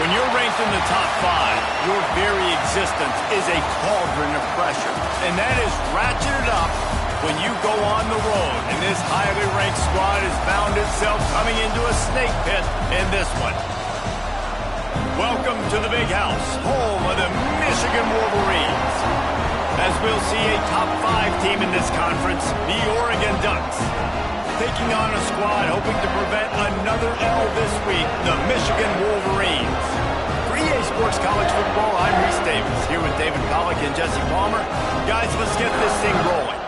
When you're ranked in the top 5, your very existence is a cauldron of pressure. And that is ratcheted up when you go on the road. And this highly ranked squad has found itself coming into a snake pit in this one. Welcome to the Big House, home of the Michigan Wolverines. As we'll see a top 5 team in this conference, the Oregon Ducks, taking on a squad hoping to prevent another L this week, the Michigan Wolverines. For EA Sports College Football, I'm Reese Davis, here with David Pollack and Jesse Palmer. Guys, let's get this thing rolling.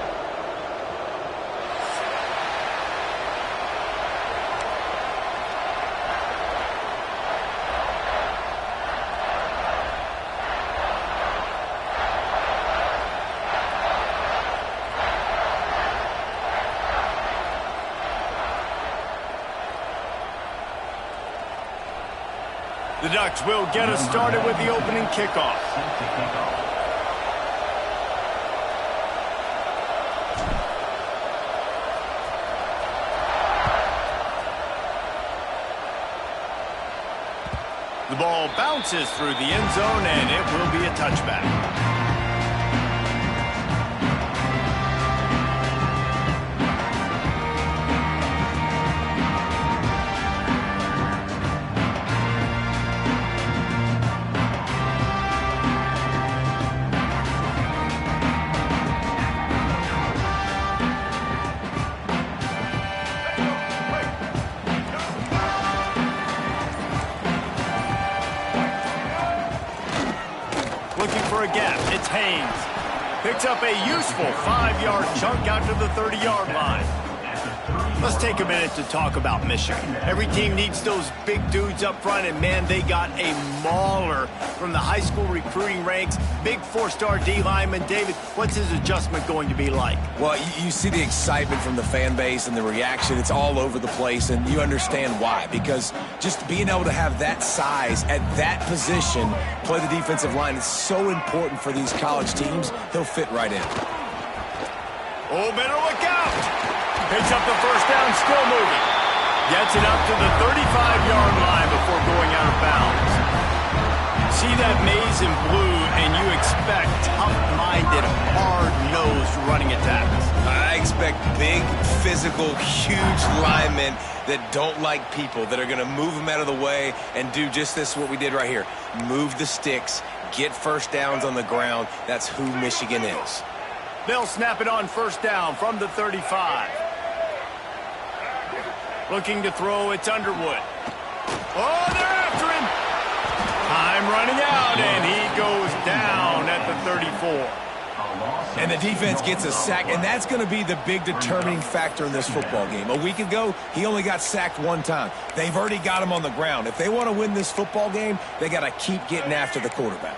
The Ducks will get us started with the opening kickoff. The ball bounces through the end zone, and it will be a touchback. Looking for a gap, it's Haynes. Picks up a useful 5-yard chunk out to the 30-yard line. Let's take a minute to talk about Michigan. Every team needs those big dudes up front, and man, they got a mauler from the high school recruiting ranks. Big 4-star D lineman. David, what's his adjustment going to be like? Well, you see the excitement from the fan base and the reaction. It's all over the place, and you understand why. Because just being able to have that size at that position, play the defensive line, is so important for these college teams. He'll fit right in. Oh, better look out! Picks up the first down, still moving. Gets it up to the 35-yard line before going out of bounds. See that maze in blue, and you expect tough-minded, hard-nosed running attacks. I expect big, physical, huge linemen that don't like people, that are going to move them out of the way and do just this, what we did right here. Move the sticks, get first downs on the ground. That's who Michigan is. They'll snap it on first down from the 35. Looking to throw, it's Underwood. Oh, they're after him. Time running out, and he goes down at the 34. And the defense gets a sack, and that's going to be the big determining factor in this football game. A week ago, he only got sacked 1 time. They've already got him on the ground. If they want to win this football game, they got to keep getting after the quarterback.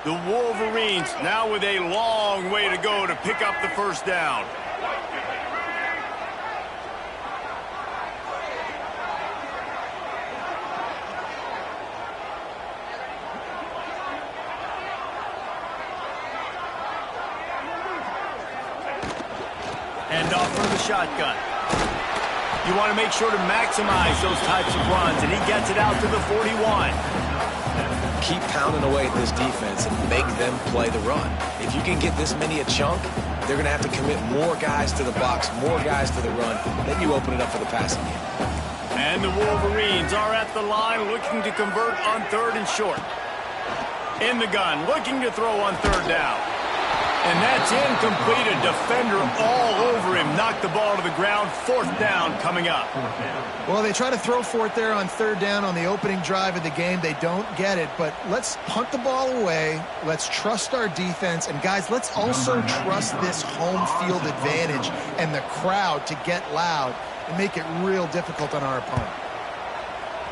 The Wolverines now with a long way to go to pick up the first down. Hand off from the shotgun. You want to make sure to maximize those types of runs, and he gets it out to the 41. Keep pounding away at this defense and make them play the run. If you can get this many a chunk, they're going to have to commit more guys to the box, more guys to the run. Then you open it up for the passing game. And the Wolverines are at the line looking to convert on 3rd and short. In the gun, looking to throw on 3rd down. And that's incomplete. A defender all over him. Knocked the ball to the ground. 4th down coming up. Well, they try to throw for it there on 3rd down on the opening drive of the game. They don't get it, but let's punt the ball away. Let's trust our defense. And, guys, let's also trust this home field advantage and the crowd to get loud and make it real difficult on our opponent.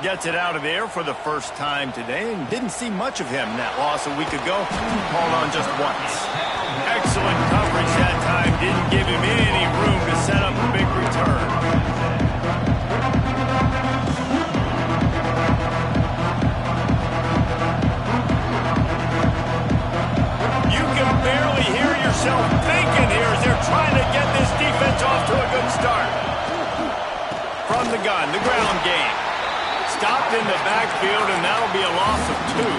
Gets it out of there for the first time today, and didn't see much of him that loss a week ago. Called on just once. Excellent coverage that time. Didn't give him any room to set up a big return. You can barely hear yourself thinking here as they're trying to get this defense off to a good start. From the gun, the ground game. stopped in the backfield, and that'll be a loss of 2.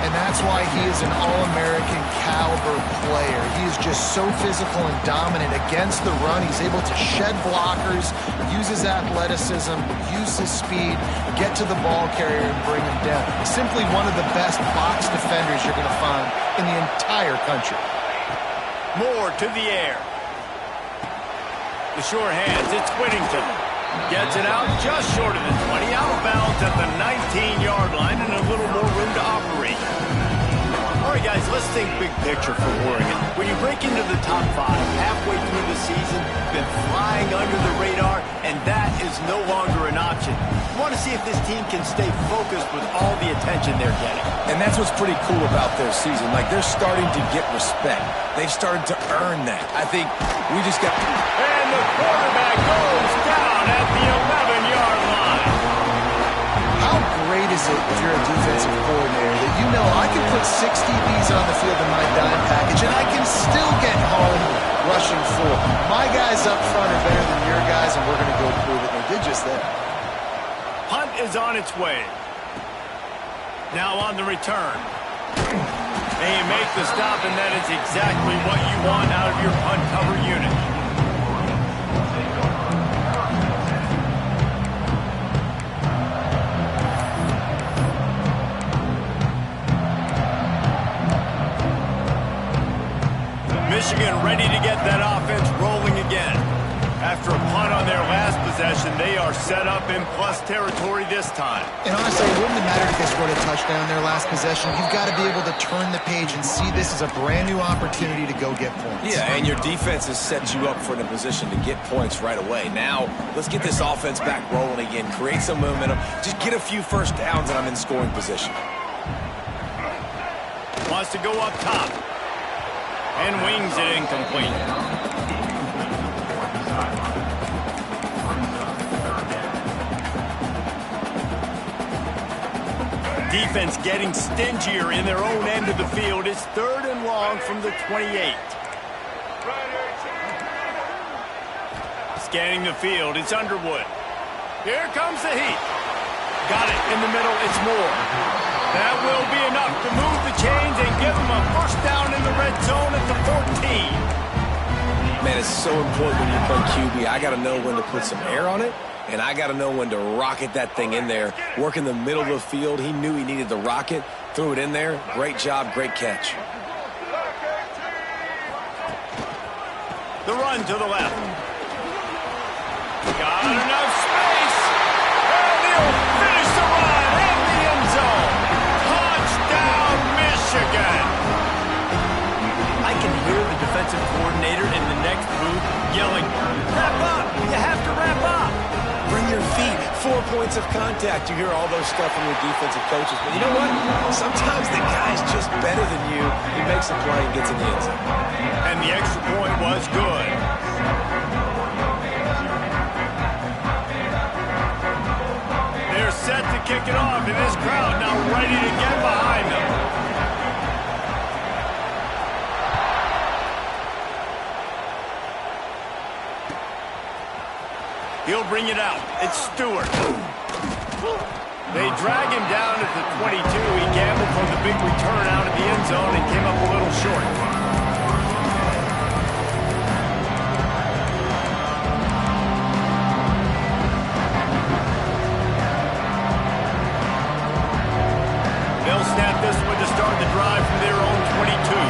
And that's why he is an All-American caliber player. He is just so physical and dominant against the run. He's able to shed blockers, use his athleticism, use his speed, get to the ball carrier and bring him down. Simply one of the best box defenders you're going to find in the entire country. Moore to the air. The sure hands, it's Whittington. Gets it out just short of the 20, out of bounds at the 19-yard line, and a little more room to operate. All right, guys, let's think big picture for Oregon. When you break into the top 5 halfway through the season, been flying under the radar, and that is no longer an option. You want to see if this team can stay focused with all the attention they're getting. And that's what's pretty cool about their season. Like, they're starting to get respect. They've started to earn that. I think we just got... And the quarterback goes down at the 11-yard line. How great is it if you're a defensive coordinator that you know I can put 6 DBs on the field in my dime package and I can still get home rushing 4. My guys up front are better than your guys, and we're going to go prove it. They did just that. Punt is on its way. Now on the return. They make the stop, and that is exactly what you want out of your punt cover unit. Michigan ready to get that offense rolling again. After a punt on their last possession, they are set up in plus territory this time. And honestly, it wouldn't have mattered if they scored a touchdown their last possession. You've got to be able to turn the page and see this as a brand new opportunity to go get points. Yeah, and your defense has set you up for a position to get points right away. Now, let's get this offense back rolling again. Create some momentum. Just get a few first downs, and I'm in scoring position. Wants to go up top. And wings it incomplete. Defense getting stingier in their own end of the field. It's 3rd and long from the 28. Scanning the field, it's Underwood. Here comes the heat. Got it in the middle, it's Moore. That will be enough to move the chains and give them a first down in the red zone at the 14. Man, it's so important when you play QB. I got to know when to put some air on it, and I got to know when to rocket that thing in there. Work in the middle of the field. He knew he needed the rocket, threw it in there. Great job, great catch. The run to the left. Got enough space. And he'll finish the run in the end zone. Touchdown, Michigan. I can hear the defensive coordinator in the next booth yelling, "Wrap up! You have to wrap up!" Bring your feet. 4 points of contact. You hear all those stuff from your defensive coaches. But you know what? Sometimes the guy's just better than you. He makes a play and gets in the end zone. And the extra point was good. They're set to kick it off, and this crowd now ready to get behind them. He'll bring it out. It's Stewart. They drag him down at the 22. He gambled for the big return out of the end zone and came up a little short. They'll snap this one to start the drive from their own 22.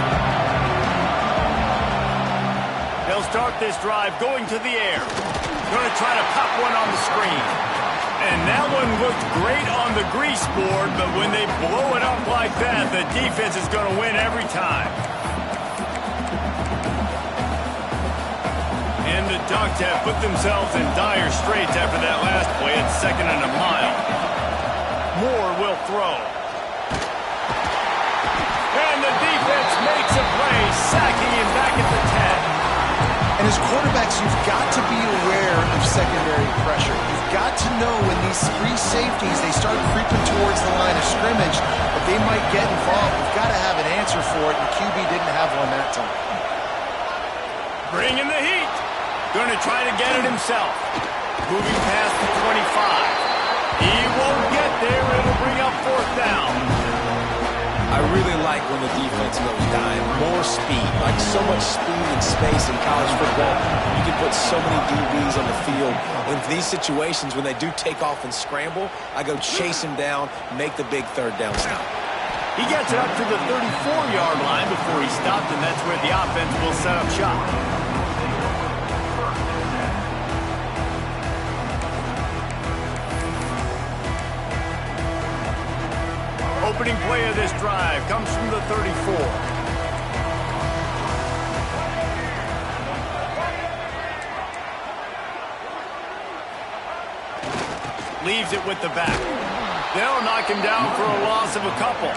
They'll start this drive going to the air. Going to try to pop one on the screen. And that one looked great on the grease board, but when they blow it up like that, the defense is going to win every time. And the Ducks have put themselves in dire straits after that last play at 2nd and a mile. Moore will throw. And the defense makes a play, sacking him back at the 10. And as quarterbacks, you've got to be aware of secondary pressure. You've got to know when these free safeties, they start creeping towards the line of scrimmage, that they might get involved. You've got to have an answer for it, and QB didn't have one that time. Bringing the heat. Going to try to get it himself. Moving past the 25. He really like when the defense goes dime. More speed, like so much speed and space in college football. You can put so many DBs on the field. In these situations, when they do take off and scramble, I go chase him down, make the big third down stop. He gets it up to the 34-yard line before he stopped, and that's where the offense will set up shop. Opening play of this drive comes from the 34. Leaves it with the back. They'll knock him down for a loss of a couple.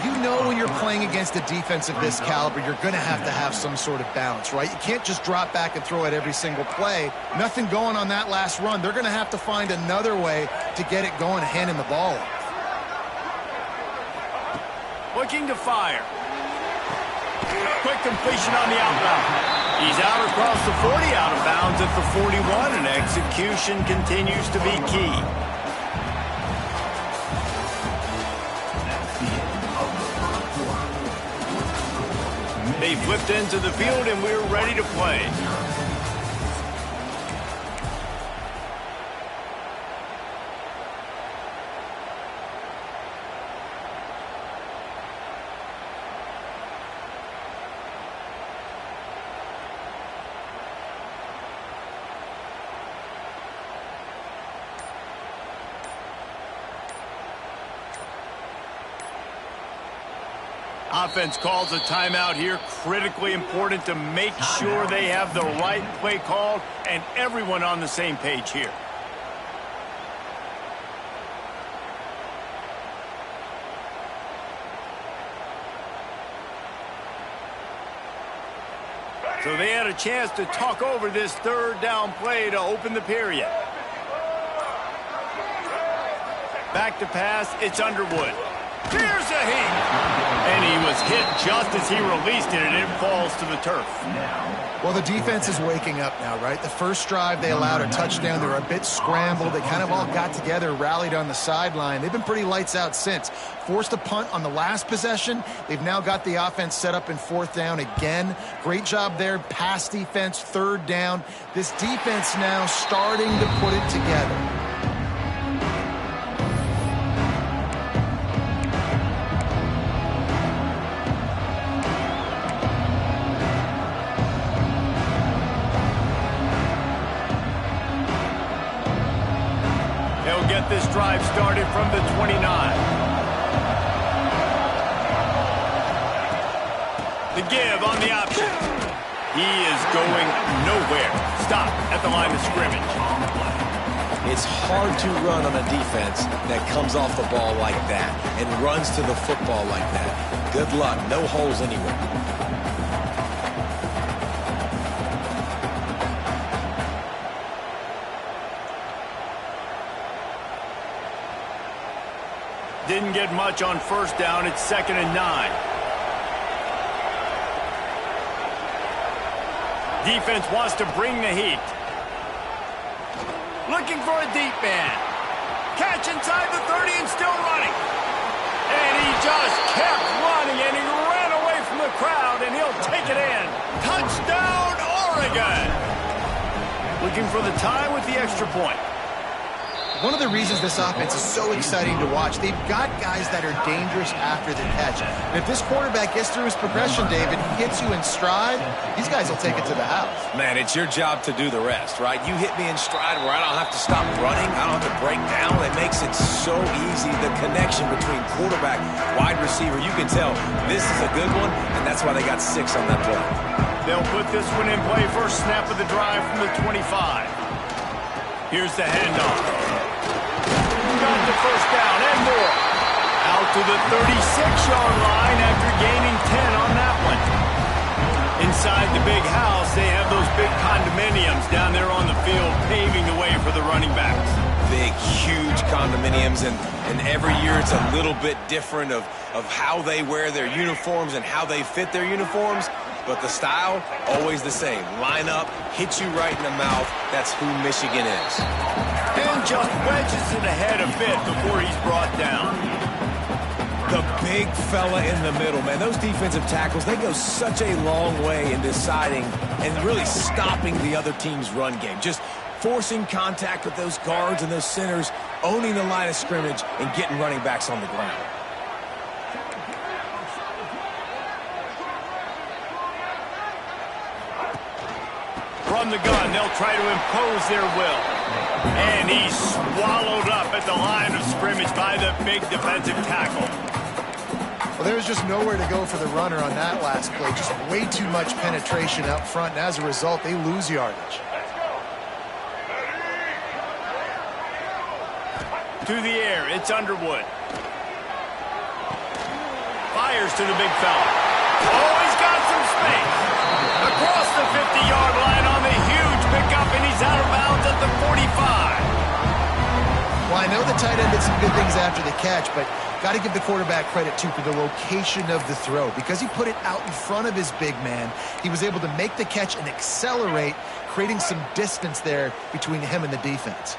You know when you're playing against a defense of this caliber, you're going to have some sort of balance, right? You can't just drop back and throw it every single play. Nothing going on that last run. They're going to have to find another way to get it going, handing the ball off. Looking to fire. Quick completion on the outbound. He's out across the 40, out of bounds at the 41, and execution continues to be key. They flipped into the field, and we're ready to play. Offense calls a timeout here. Critically important to make sure they have the right play called and everyone on the same page here. So they had a chance to talk over this third down play to open the period. Back to pass, it's Underwood. Here's a heat. And he was hit just as he released it, and it falls to the turf. Well, the defense is waking up now, right? The first drive they allowed a touchdown. They were a bit scrambled. They kind of all got together, rallied on the sideline. They've been pretty lights out since. Forced a punt on the last possession. They've now got the offense set up in fourth down again. Great job there. Pass defense, third down. This defense now starting to put it together. Get this drive started from the 29. The give on the option. He is going nowhere. Stop at the line of scrimmage. It's hard to run on a defense that comes off the ball like that and runs to the football like that. Good luck. No holes anywhere. Didn't get much on first down. It's 2nd and 9. Defense wants to bring the heat. Looking for a deep man. Catch inside the 30 and still running. And he just kept running, and he ran away from the crowd, and he'll take it in. Touchdown, Oregon! Looking for the tie with the extra point. One of the reasons this offense is so exciting to watch, they've got guys that are dangerous after the catch. And if this quarterback gets through his progression, David, hits you in stride, these guys will take it to the house. Man, it's your job to do the rest, right? You hit me in stride where I don't have to stop running. I don't have to break down. It makes it so easy. The connection between quarterback, wide receiver, you can tell this is a good one, and that's why they got 6 on that play. They'll put this one in play. First snap of the drive from the 25. Here's the handoff. Got the first down and more. Out to the 36-yard line after gaining 10 on that one. Inside the big house, they have those big condominiums down there on the field paving the way for the running backs. Big, huge condominiums, and every year it's a little bit different of how they wear their uniforms and how they fit their uniforms. But the style, always the same. Line up, hit you right in the mouth. That's who Michigan is. And just wedges it ahead a bit before he's brought down. The big fella in the middle, man. Those defensive tackles, they go such a long way in deciding and really stopping the other team's run game. Just forcing contact with those guards and those centers, owning the line of scrimmage, and getting running backs on the ground. From the gun, they'll try to impose their will. And he's swallowed up at the line of scrimmage by the big defensive tackle. Well, there's just nowhere to go for the runner on that last play. Just way too much penetration up front, and as a result, they lose yardage. To the air, it's Underwood. Fires to the big fella. Oh, he's got some space. Across the 50-yard line on the huge pickup, and he's out of bounds at the 45. Well, I know the tight end did some good things after the catch, but got to give the quarterback credit, too, for the location of the throw. Because he put it out in front of his big man, he was able to make the catch and accelerate, creating some distance there between him and the defense.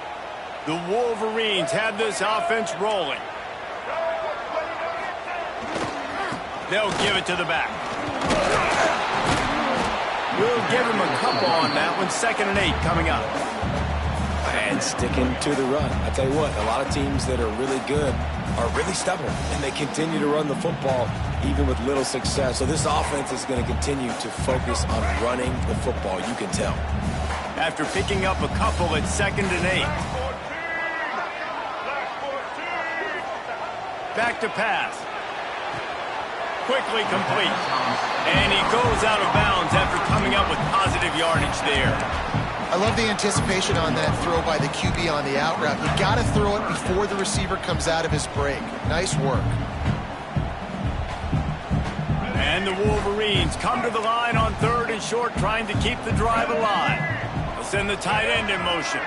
The Wolverines have this offense rolling. They'll give it to the back. We'll give him a couple on that one. 2nd and 8 coming up. And sticking to the run. I tell you what, a lot of teams that are really good are really stubborn, and they continue to run the football even with little success. So this offense is going to continue to focus on running the football, you can tell. After picking up a couple at 2nd and 8. Back to pass. Quickly complete. And he goes out of bounds after coming up with positive yardage there. I love the anticipation on that throw by the QB on the out route. You got to throw it before the receiver comes out of his break. Nice work. And the Wolverines come to the line on 3rd and short, trying to keep the drive alive. They'll send the tight end in motion.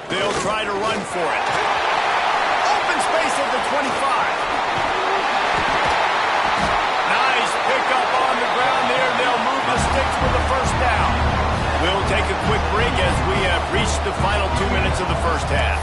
They'll try to run for it. Open space at the 25. Nice pickup on the ground there. They'll move the sticks for the first down. We'll take a quick break as we have reached the final 2 minutes of the first half.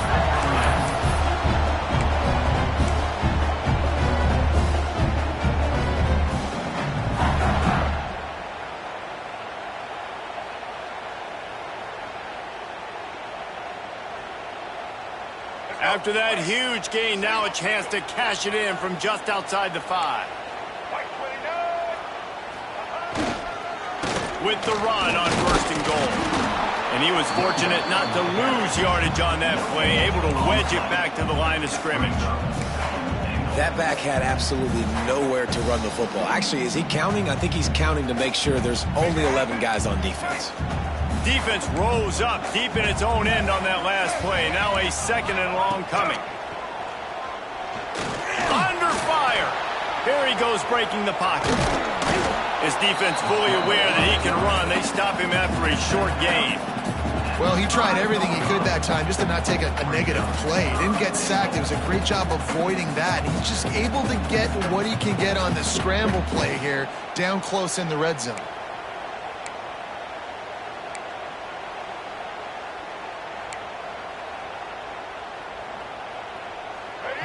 After that huge gain, now a chance to cash it in from just outside the 5. With the run on 1st and goal. And he was fortunate not to lose yardage on that play, able to wedge it back to the line of scrimmage. That back had absolutely nowhere to run the football. Actually, is he counting? I think he's counting to make sure there's only 11 guys on defense. Defense rose up deep in its own end on that last play. Now a 2nd and long coming. Under fire. Here he goes, breaking the pocket. His defense fully aware that he can run. They stop him after a short gain. Well, he tried everything he could that time just to not take a negative play. He didn't get sacked. It was a great job avoiding that. He's just able to get what he can get on the scramble play here, down close in the red zone.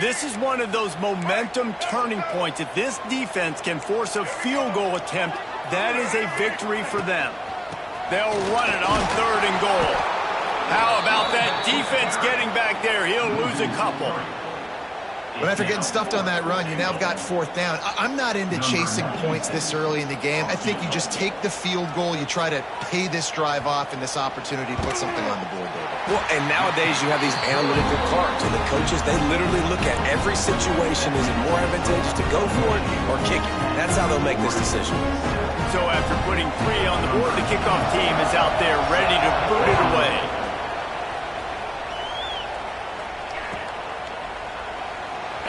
This is one of those momentum turning points. If this defense can force a field goal attempt, that is a victory for them. They'll run it on 3rd and goal. How about that defense getting back there? He'll lose a couple. But after getting stuffed on that run, you now got 4th down. I'm not into chasing points this early in the game. I think you just take the field goal. You try to pay this drive off and this opportunity to put something on the board, David. Well, and nowadays you have these analytical cards, and the coaches, they literally look at every situation. Is it more advantageous to go for it or kick it? That's how they'll make this decision. So after putting 3 on the board, the kickoff team is out there ready to boot it away.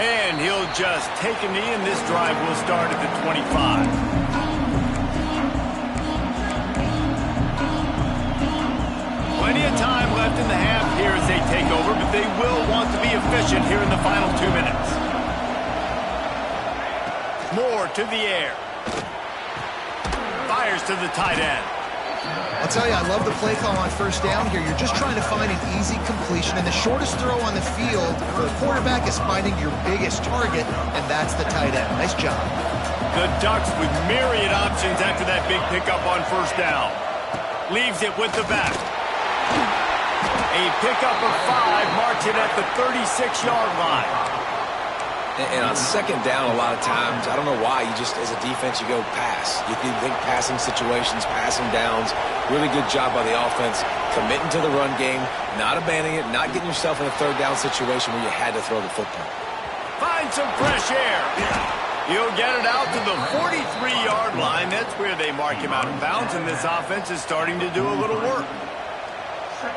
And he'll just take a knee, and this drive will start at the 25. Plenty of time left in the half here as they take over, but they will want to be efficient here in the final 2 minutes. Moore to the air. Fires to the tight end. I'll tell you, I love the play call on first down here. You're just trying to find an easy completion, and the shortest throw on the field for a quarterback is finding your biggest target, and that's the tight end. Nice job. The Ducks with myriad options after that big pickup on first down. Leaves it with the back. A pickup of 5 marks it at the 36-yard line. And on second down, a lot of times, I don't know why, you just, as a defense, you go pass. You think passing situations, passing downs. Really good job by the offense, committing to the run game, not abandoning it, not getting yourself in a third down situation where you had to throw the football. Find some fresh air. He'll get it out to the 43-yard line. That's where they mark him out of bounds, and this offense is starting to do a little work.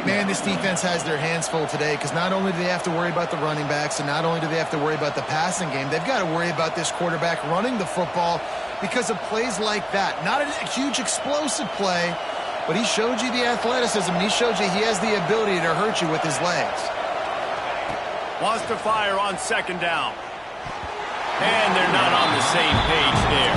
Man, this defense has their hands full today because not only do they have to worry about the running backs and not only do they have to worry about the passing game, they've got to worry about this quarterback running the football because of plays like that. Not a huge explosive play, but he showed you the athleticism. He showed you he has the ability to hurt you with his legs. Wants to fire on second down. And they're not on the same page there.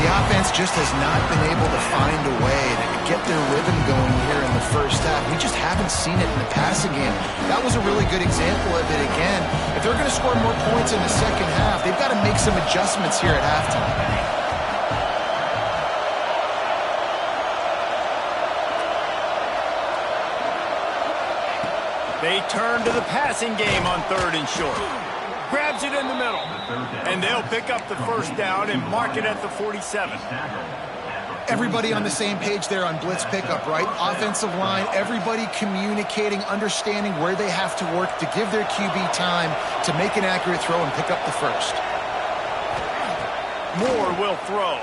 The offense just has not been able to find a way to get their rhythm going here in the first half. We just haven't seen it in the passing game. That was a really good example of it again. If they're going to score more points in the second half, they've got to make some adjustments here at halftime. They turn to the passing game on third and short. Grabs it in the middle. And they'll pick up the first down and mark it at the 47. Everybody on the same page there on blitz pickup, right? Offensive line, everybody communicating, understanding where they have to work to give their QB time to make an accurate throw and pick up the first. Moore will throw.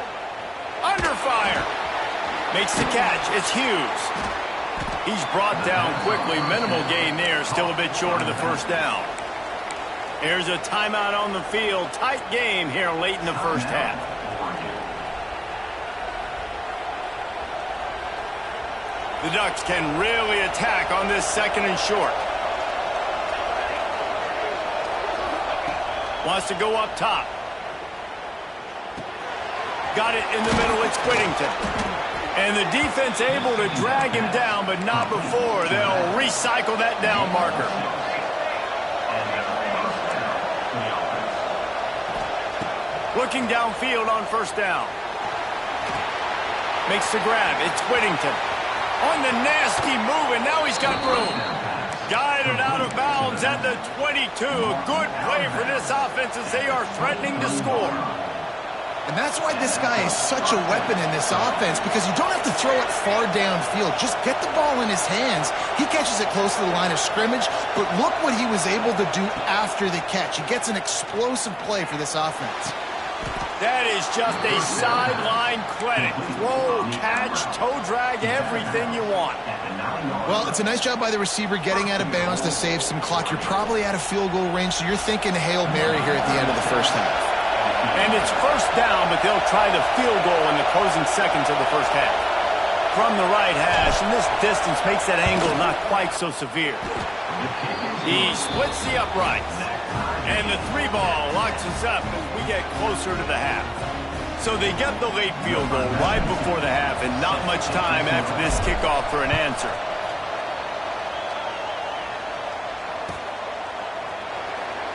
Under fire. Makes the catch. It's Hughes. He's brought down quickly. Minimal gain there. Still a bit short of the first down. Here's a timeout on the field. Tight game here late in the first half. The Ducks can really attack on this second and short. Wants to go up top. Got it in the middle. It's Whittington. And the defense able to drag him down, but not before. They'll recycle that down marker. Looking downfield on first down. Makes the grab. It's Whittington. On the nasty move, and now he's got room. Guided out of bounds at the 22. A good play for this offense as they are threatening to score. And that's why this guy is such a weapon in this offense, because you don't have to throw it far downfield. Just get the ball in his hands. He catches it close to the line of scrimmage, but look what he was able to do after the catch. He gets an explosive play for this offense. That is just a sideline credit. Throw, catch, toe drag, everything you want. Well, it's a nice job by the receiver getting out of bounds to save some clock. You're probably out of field goal range, so you're thinking Hail Mary here at the end of the first half. And it's first down, but they'll try the field goal in the closing seconds of the first half. From the right hash, and this distance makes that angle not quite so severe. He splits the uprights. And the 3-ball locks us up as we get closer to the half. So they get the late field goal right before the half, and not much time after this kickoff for an answer.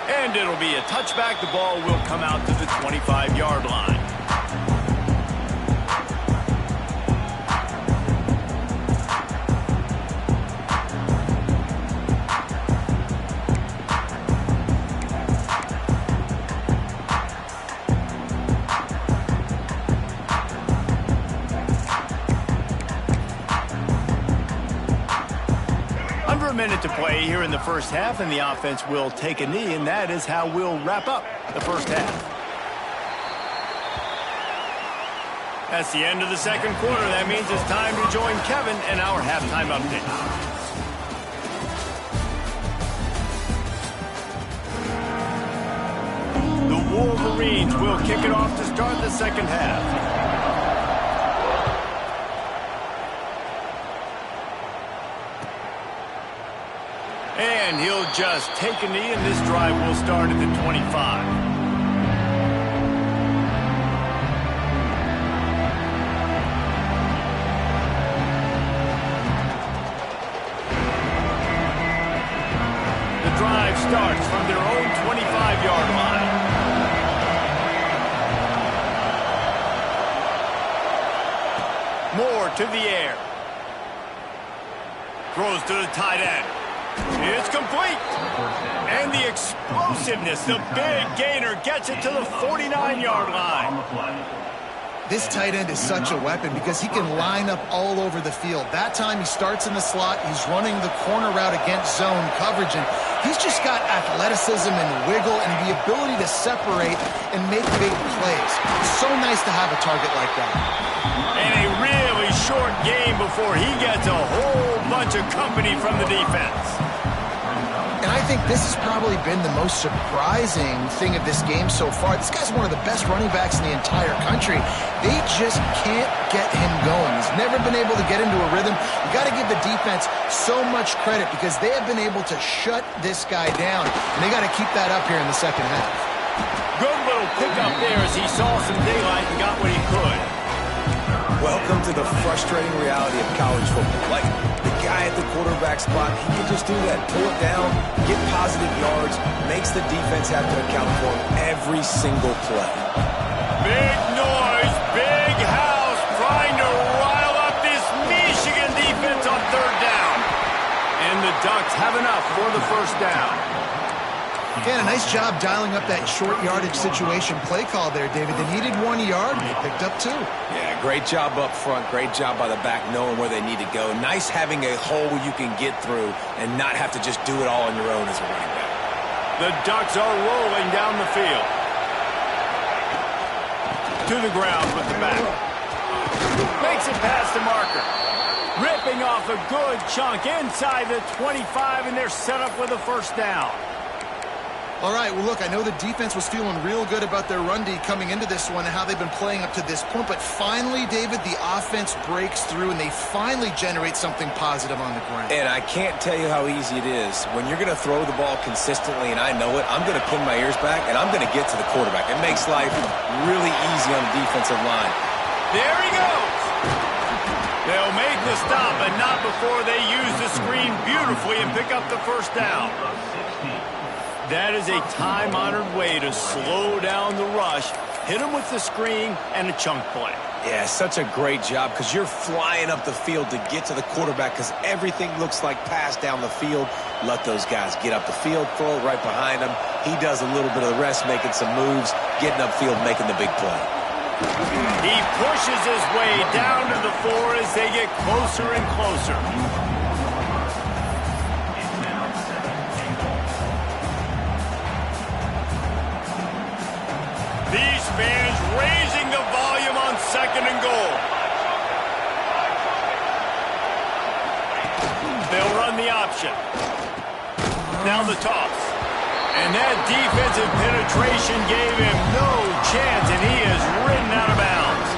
And it'll be a touchback. The ball will come out to the 25-yard line. Under a minute to play here in the first half, and the offense will take a knee, and that is how we'll wrap up the first half. That's the end of the second quarter. That means it's time to join Kevin in our halftime update. The Wolverines will kick it off to start the second half. And he'll just take a knee, and this drive will start at the 25. starts from their own 25-yard line. Moore to the air. Throws to the tight end. It's complete. And the explosiveness, the big gainer, gets it to the 49-yard line. This tight end is such a weapon because he can line up all over the field. That time he starts in the slot. He's running the corner route against zone coverage, and he's just got athleticism and wiggle and the ability to separate and make big plays. It's so nice to have a target like that. And a really short game before he gets a whole bunch of company from the defense. And I think this has probably been the most surprising thing of this game so far. This guy's one of the best running backs in the entire country. They just can't get him going. He's never been able to get into a rhythm. You got to give the defense so much credit because they have been able to shut this guy down. And they got to keep that up here in the second half. Good little pickup there as he saw some daylight and got what he could. Welcome to the frustrating reality of college football. Like, the guy at the quarterback spot, he can just do that. Pull it down, get positive yards, makes the defense have to account for him every single play. Big noise, big house, trying to rile up this Michigan defense on third down. And the Ducks have enough for the first down. Again, a nice job dialing up that short yardage situation play call there, David. They needed 1 yard, and they picked up 2. Yeah, great job up front. Great job by the back knowing where they need to go. Nice having a hole you can get through and not have to just do it all on your own as a running back. The Ducks are rolling down the field. To the ground with the back. Makes it past the marker. Ripping off a good chunk inside the 25, and they're set up with a first down. All right, well, look, I know the defense was feeling real good about their run D coming into this one and how they've been playing up to this point, but finally, David, the offense breaks through and they finally generate something positive on the ground. And I can't tell you how easy it is. When you're going to throw the ball consistently, and I know it, I'm going to pin my ears back, and I'm going to get to the quarterback. It makes life really easy on the defensive line. There he goes. They'll make the stop, but not before they use the screen beautifully and pick up the first down. That is a time-honored way to slow down the rush, hit him with the screen, and a chunk play. Yeah, such a great job because you're flying up the field to get to the quarterback because everything looks like pass down the field. Let those guys get up the field, throw it right behind him. He does a little bit of the rest, making some moves, getting upfield, making the big play. He pushes his way down to the 4 as they get closer and closer. These fans raising the volume on second and goal. They'll run the option. Now the toss. And that defensive penetration gave him no chance, and he is ridden out of bounds.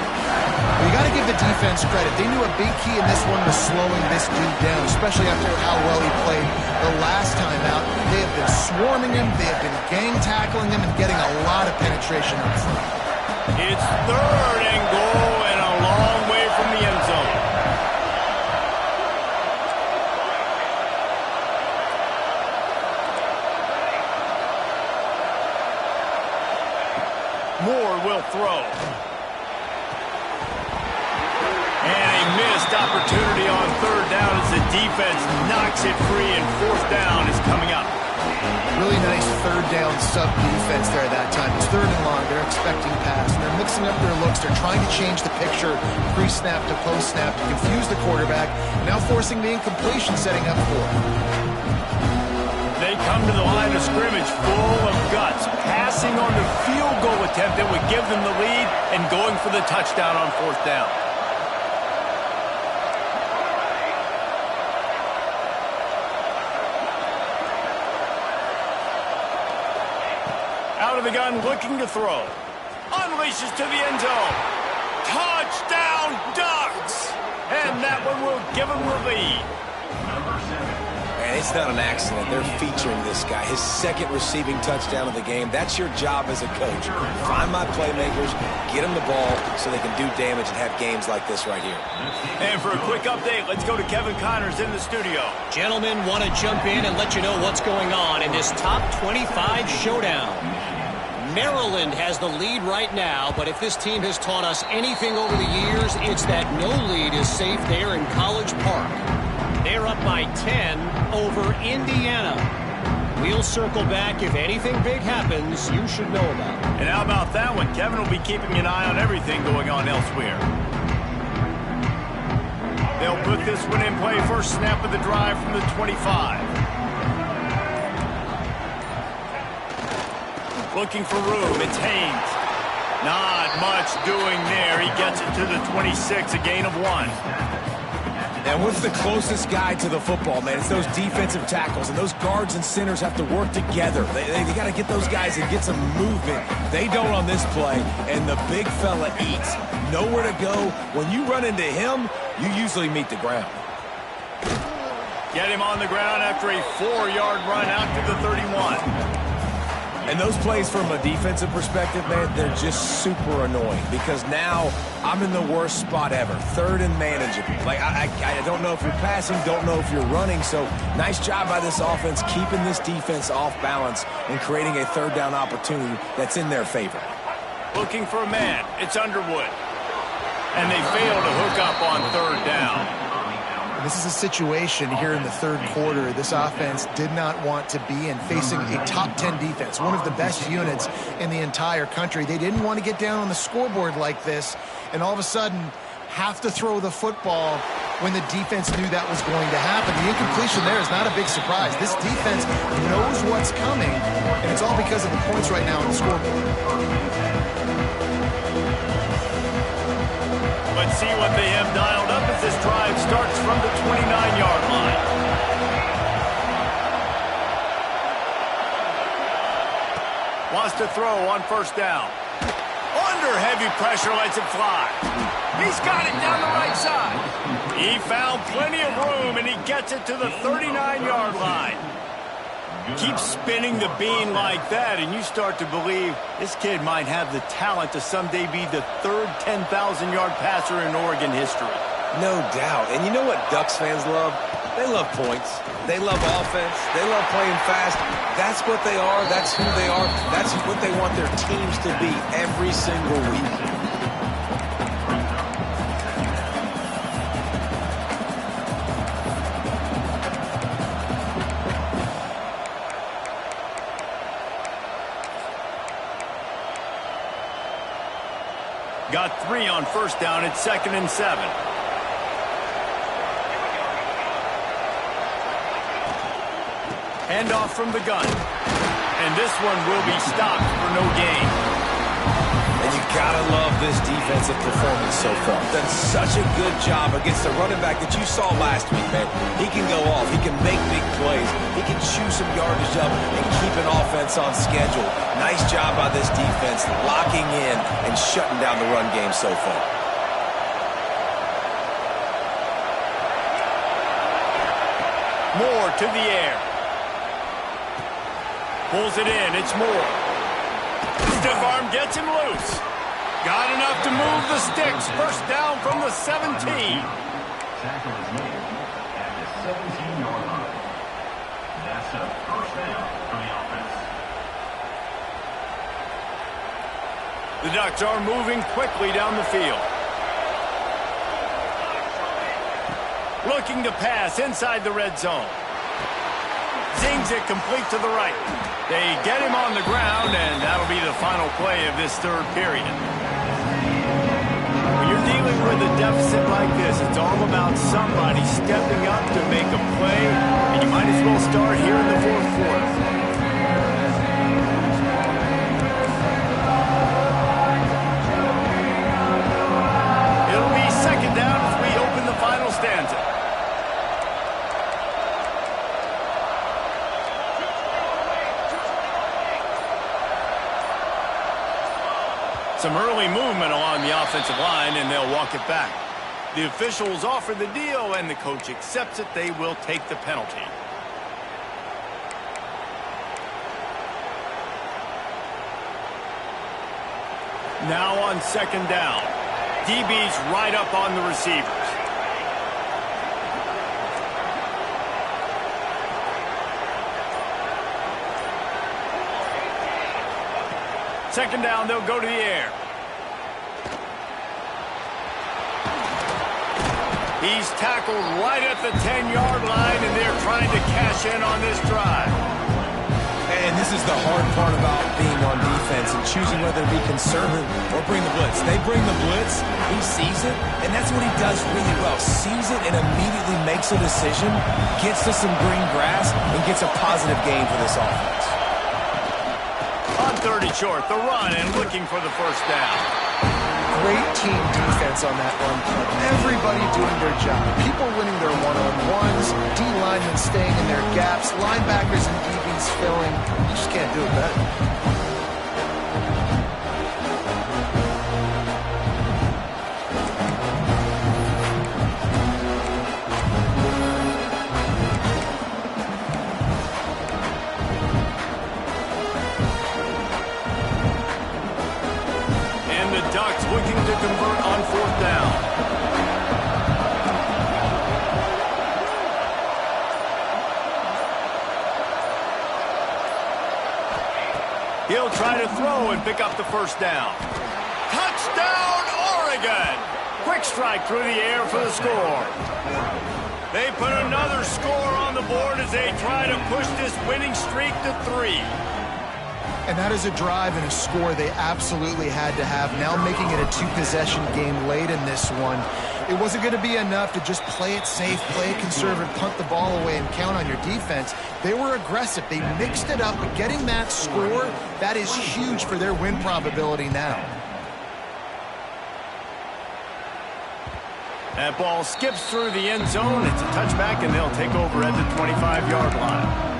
Well, you got to give the defense credit. They knew a big key in this one was slowing this dude down, especially after how well he played the last time out. They have been swarming him, they have been gang tackling him, and getting a lot of penetration up front. It's third and goal and a long way from the end zone. Moore will throw. And a missed opportunity on third down as the defense knocks it free, and fourth down is coming up. Really nice third down sub-defense there at that time. It's third and long. They're expecting pass, and they're mixing up their looks. They're trying to change the picture pre-snap to post-snap to confuse the quarterback, now forcing the incompletion, setting up for it. They come to the line of scrimmage full of guts, passing on the field goal attempt that would give them the lead and going for the touchdown on fourth down. Out of the gun, looking to throw. Unleashes to the end zone. Touchdown, Ducks! And that one will give them the lead. And it's not an accident. They're featuring this guy. His second receiving touchdown of the game. That's your job as a coach. Find my playmakers, get them the ball so they can do damage and have games like this right here. And for a quick update, let's go to Kevin Connors in the studio. Gentlemen, want to jump in and let you know what's going on in this top 25 showdown. Maryland has the lead right now, but if this team has taught us anything over the years, it's that no lead is safe there in College Park. They're up by 10 over Indiana. We'll circle back. If anything big happens, you should know about it. And how about that one? Kevin will be keeping an eye on everything going on elsewhere. They'll put this one in play. First snap of the drive from the 25. Looking for room. It's Haynes. Not much doing there. He gets it to the 26, a gain of 1. And what's the closest guy to the football, man? It's those defensive tackles, and those guards and centers have to work together. They got to get those guys and get some movement. They don't on this play, and the big fella eats. Nowhere to go. When you run into him, you usually meet the ground. Get him on the ground after a 4-yard run out to the 31. And those plays from a defensive perspective, man, they're just super annoying because now I'm in the worst spot ever. Third and manageable. Like, I don't know if you're passing, don't know if you're running. So nice job by this offense keeping this defense off balance and creating a third down opportunity that's in their favor. Looking for a man. It's Underwood. And they fail to hook up on third down. This is a situation here in the third quarter this offense did not want to be in, facing a top 10 defense, one of the best units in the entire country. They didn't want to get down on the scoreboard like this and all of a sudden have to throw the football when the defense knew that was going to happen. The incompletion there is not a big surprise. This defense knows what's coming, and it's all because of the points right now on the scoreboard. Let's see what they have dialed up as this drive starts from the 29-yard line. Wants to throw on first down. Under heavy pressure, lets it fly. He's got it down the right side. He found plenty of room, and he gets it to the 39-yard line. Keep spinning the bean like that, and you start to believe this kid might have the talent to someday be the third 10,000-yard passer in Oregon history. No doubt. And you know what Ducks fans love? They love points. They love offense. They love playing fast. That's what they are. That's who they are. That's what they want their teams to be every single week. Got 3 on first down. It's 2nd and 7. Handoff from the gun. And this one will be stopped for no gain. And you gotta love this defensive performance so far. Done such a good job against the running back that you saw last week, man. He can go off. He can make big plays. He can chew some yardage up and keep an offense on schedule. Nice job by this defense locking in and shutting down the run game so far. Moore to the air. Pulls it in. It's Moore. Stiff arm gets him loose. Got enough to move the sticks. First down from the 17. Tackle is made at the 17-yard line. That's a first down for the offense. The Ducks are moving quickly down the field. Looking to pass inside the red zone. Zings it complete to the right. They get him on the ground, and that'll be the final play of this third period. When you're dealing with a deficit like this, it's all about somebody stepping up to make a play, and you might as well start here in the fourth quarter. It'll be second down as we open the final stanza. Some early movement along the offensive line, and they'll walk it back. The officials offer the deal, and the coach accepts it. They will take the penalty. Now on second down. DB's right up on the receivers. Second down, they'll go to the air. He's tackled right at the 10-yard line, and they're trying to cash in on this drive. And this is the hard part about being on defense and choosing whether to be conservative or bring the blitz. They bring the blitz, he sees it, and that's what he does really well. Sees it and immediately makes a decision, gets to some green grass, and gets a positive gain for this offense. On 30 short, the run and looking for the first down. Great team defense on that run play. Everybody doing their job. People winning their one-on-ones, D-linemen staying in their gaps, linebackers and DBs filling. You just can't do it better. Looking to convert on fourth down. He'll try to throw and pick up the first down. Touchdown, Oregon! Quick strike through the air for the score. They put another score on the board as they try to push this winning streak to 3. And that is a drive and a score they absolutely had to have. Now making it a two-possession game late in this one. It wasn't going to be enough to just play it safe, play it conservative, punt the ball away, and count on your defense. They were aggressive. They mixed it up, but getting that score, that is huge for their win probability now. That ball skips through the end zone. It's a touchback, and they'll take over at the 25-yard line.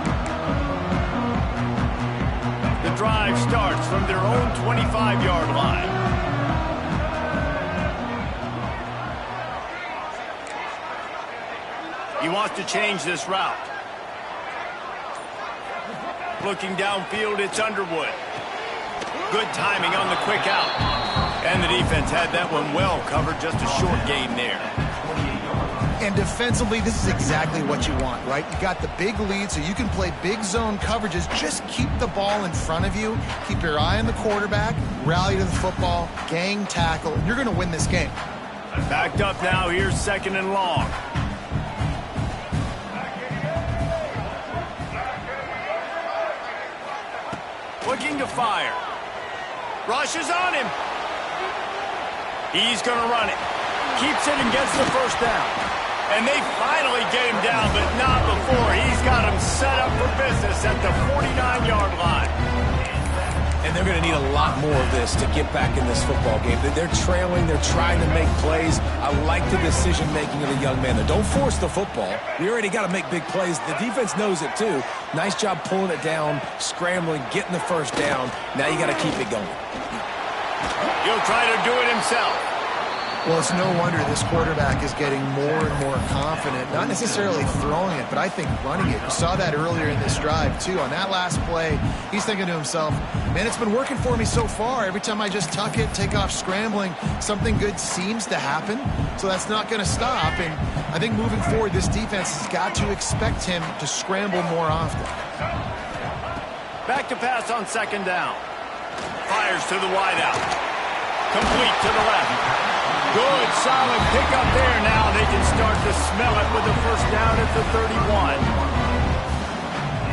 The drive starts from their own 25-yard line. He wants to change this route. Looking downfield, it's Underwood. Good timing on the quick out. And the defense had that one well covered, just a short gain there. And defensively, this is exactly what you want, right? You got the big lead, so you can play big zone coverages. Just keep the ball in front of you. Keep your eye on the quarterback. Rally to the football. Gang tackle. And you're going to win this game. Backed up now. Here's second and long. Looking to fire. Rush is on him. He's going to run it. Keeps it and gets the first down. And they finally get him down, but not before. He's got him set up for business at the 49-yard line. And they're going to need a lot more of this to get back in this football game. They're trailing. They're trying to make plays. I like the decision-making of the young man. Don't force the football. We already got to make big plays. The defense knows it, too. Nice job pulling it down, scrambling, getting the first down. Now you got to keep it going. He'll try to do it himself. Well, it's no wonder this quarterback is getting more and more confident, not necessarily throwing it, but I think running it. You saw that earlier in this drive, too. On that last play, he's thinking to himself, man, it's been working for me so far. Every time I just tuck it, take off scrambling, something good seems to happen. So that's not going to stop. And I think moving forward, this defense has got to expect him to scramble more often. Back to pass on second down. Fires to the wideout. Complete to the left. Good, solid pickup there. Now they can start to smell it with the first down at the 31.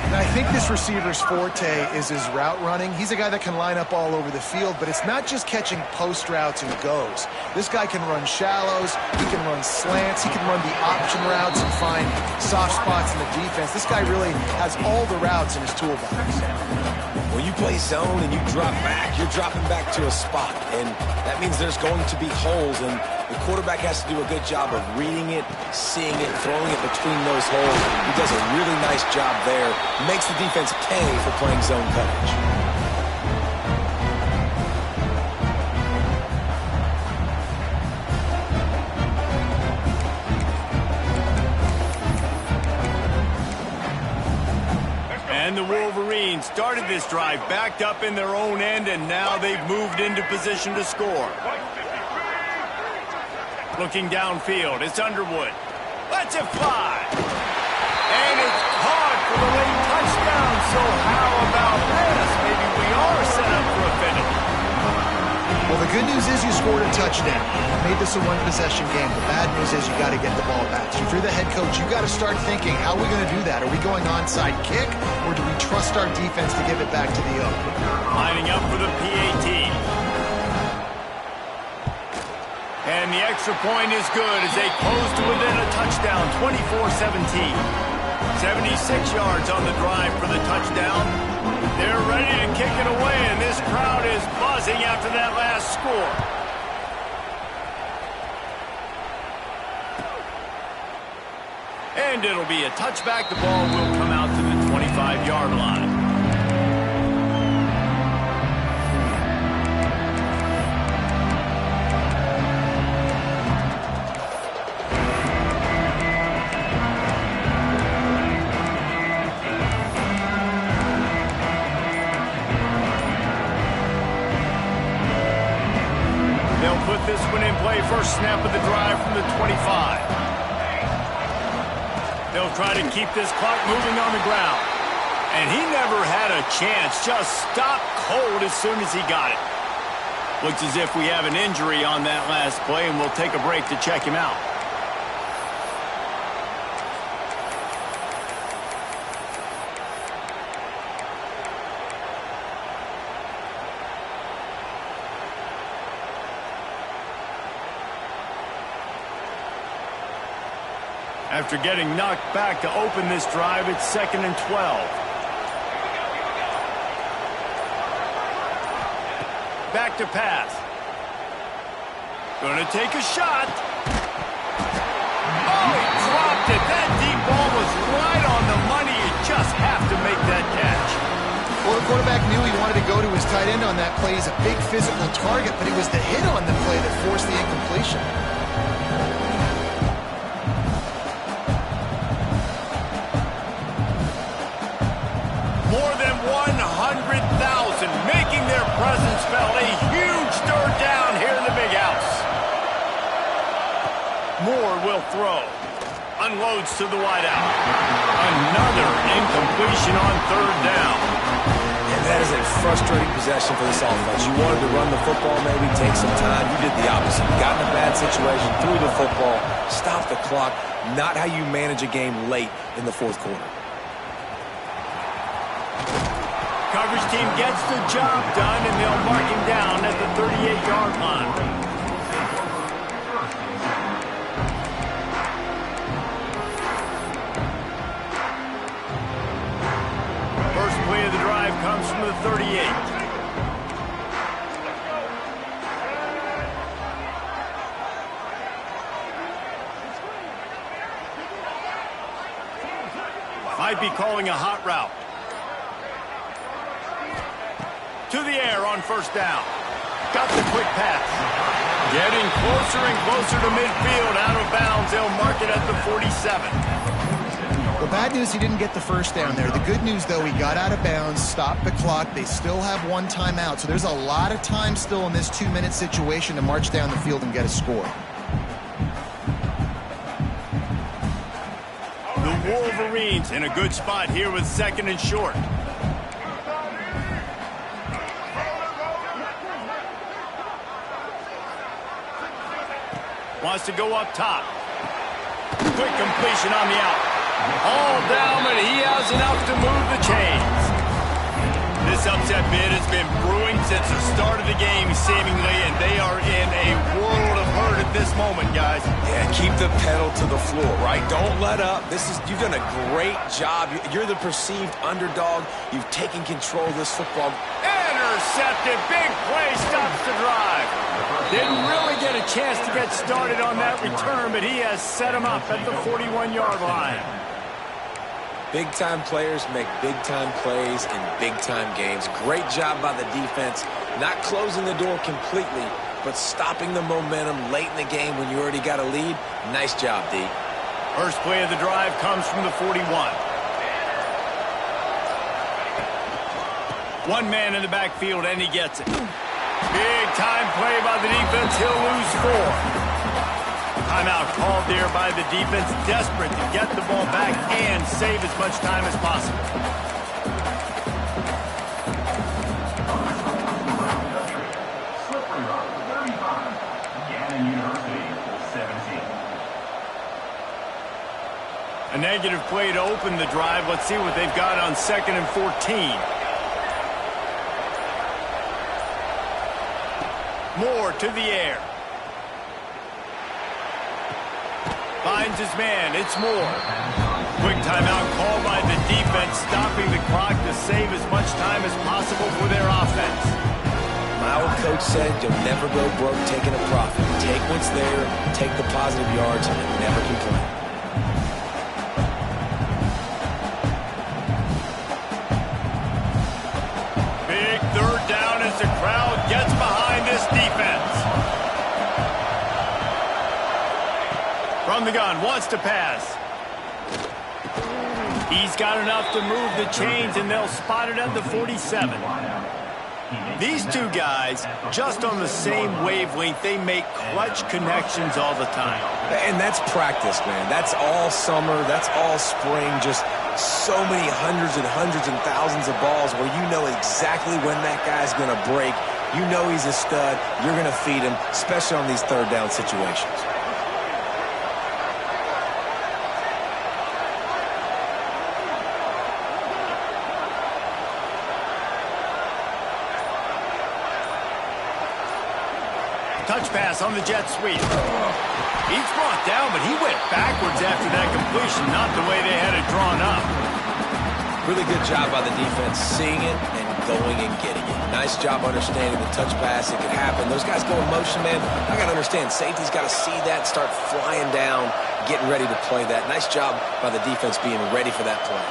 And I think this receiver's forte is his route running. He's a guy that can line up all over the field, but it's not just catching post routes and goes. This guy can run shallows, he can run slants, he can run the option routes and find soft spots in the defense. This guy really has all the routes in his toolbox. When you play zone and you drop back, you're dropping back to a spot. And that means there's going to be holes. And the quarterback has to do a good job of reading it, seeing it, throwing it between those holes. He does a really nice job there. Makes the defense pay for playing zone coverage. And the Wolverines started this drive backed up in their own end, and now they've moved into position to score. Looking downfield, it's Underwood. Lets it fly. And it's caught for the late touchdown. So how about this? Maybe we are set up for a finish. Well, the good news is you scored a touchdown. You made this a one-possession game. The bad news is you got to get the ball back. So if you're the head coach, you got to start thinking, how are we going to do that? Are we going onside kick, or do we trust our defense to give it back to the O? Lining up for the PAT. And the extra point is good as they close to within a touchdown, 24-17. 76 yards on the drive for the touchdown. They're ready to kick it away, and this crowd is buzzing after that last score. And it'll be a touchback. The ball will come out to the 25-yard line. Put this one in play. First snap of the drive from the 25. They'll try to keep this clock moving on the ground. And he never had a chance. Just stopped cold as soon as he got it. Looks as if we have an injury on that last play, and we'll take a break to check him out. After getting knocked back to open this drive, it's 2nd and 12. Back to pass. Gonna take a shot. Oh, he dropped it. That deep ball was right on the money. You just have to make that catch. Well, the quarterback knew he wanted to go to his tight end on that play. He's a big physical target, but it was the hit on the play that forced the incompletion. More than 100,000 making their presence felt. A huge third down here in the big house. Moore will throw. Unloads to the wideout. Another incompletion on third down. And that is a frustrating possession for this offense. You wanted to run the football, maybe take some time. You did the opposite. You got in a bad situation, threw the football, stopped the clock. Not how you manage a game late in the fourth quarter. Coverage team gets the job done, and they'll mark him down at the 38-yard line. First play of the drive comes from the 38. Might be calling a hot route. To the air on first down. Got the quick pass. Getting closer and closer to midfield. Out of bounds. They'll mark it at the 47. The bad news, he didn't get the first down there. The good news, though, he got out of bounds, stopped the clock. They still have one timeout. So there's a lot of time still in this 2-minute situation to march down the field and get a score. The Wolverines in a good spot here with 2nd and short. Wants to go up top. Quick completion on the out. All down, but he has enough to move the chains. This upset bid has been brewing since the start of the game, seemingly, and they are in a world of hurt at this moment, guys. Yeah, keep the pedal to the floor, right? Don't let up. You've done a great job. You're the perceived underdog. You've taken control of this football. Intercepted. Big play stops the drive. Didn't really get a chance to get started on that return, but he has set him up at the 41-yard line. Big-time players make big-time plays in big-time games. Great job by the defense, not closing the door completely, but stopping the momentum late in the game when you already got a lead. Nice job, D. First play of the drive comes from the 41. One man in the backfield, and he gets it. Big time play by the defense. He'll lose 4. Timeout called there by the defense, desperate to get the ball back and save as much time as possible. Slippery rock, 35. Gannon University, 17. A negative play to open the drive. Let's see what they've got on 2nd and 14. Moore to the air. Finds his man. It's Moore. Quick timeout called by the defense, stopping the clock to save as much time as possible for their offense. My old coach said you'll never go broke taking a profit. Take what's there, take the positive yards, and never complain. Big 3rd down as the crowd gets behind this defense. From the gun, wants to pass. He's got enough to move the chains, and they'll spot it at the 47. These two guys, just on the same wavelength, they make clutch connections all the time. And that's practice, man. That's all summer. That's all spring. Just so many hundreds and thousands of balls where you know exactly when that guy's going to break. You know he's a stud. You're going to feed him, especially on these 3rd down situations. Touch pass on the jet sweep. He's brought down, but he went backwards after that completion, not the way they had it drawn up. Really good job by the defense, seeing it and going and getting it. Nice job understanding the touch pass. It could happen. Those guys go in motion, man. I got to understand, safety's got to see that, start flying down, getting ready to play that. Nice job by the defense being ready for that play.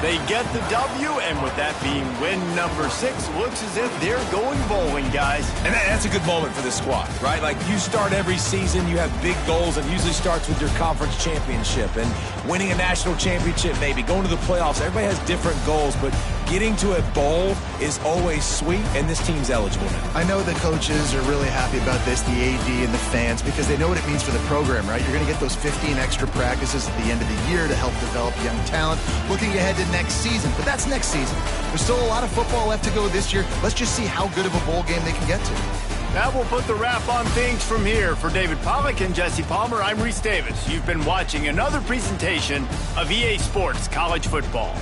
They get the W, and with that being win number 6, looks as if they're going bowling, guys. And that's a good moment for this squad, right? Like, you start every season, you have big goals, and it usually starts with your conference championship and winning a national championship, maybe going to the playoffs. Everybody has different goals, but getting to a bowl is always sweet, and this team's eligible now. I know the coaches are really happy about this, the AD and the fans, because they know what it means for the program, right? You're going to get those 15 extra practices at the end of the year to help develop young talent. Looking ahead to next season, but that's next season. There's still a lot of football left to go this year. Let's just see how good of a bowl game they can get to. That will put the wrap on things from here. For David Pollack and Jesse Palmer, I'm Reese Davis. You've been watching another presentation of EA Sports College Football.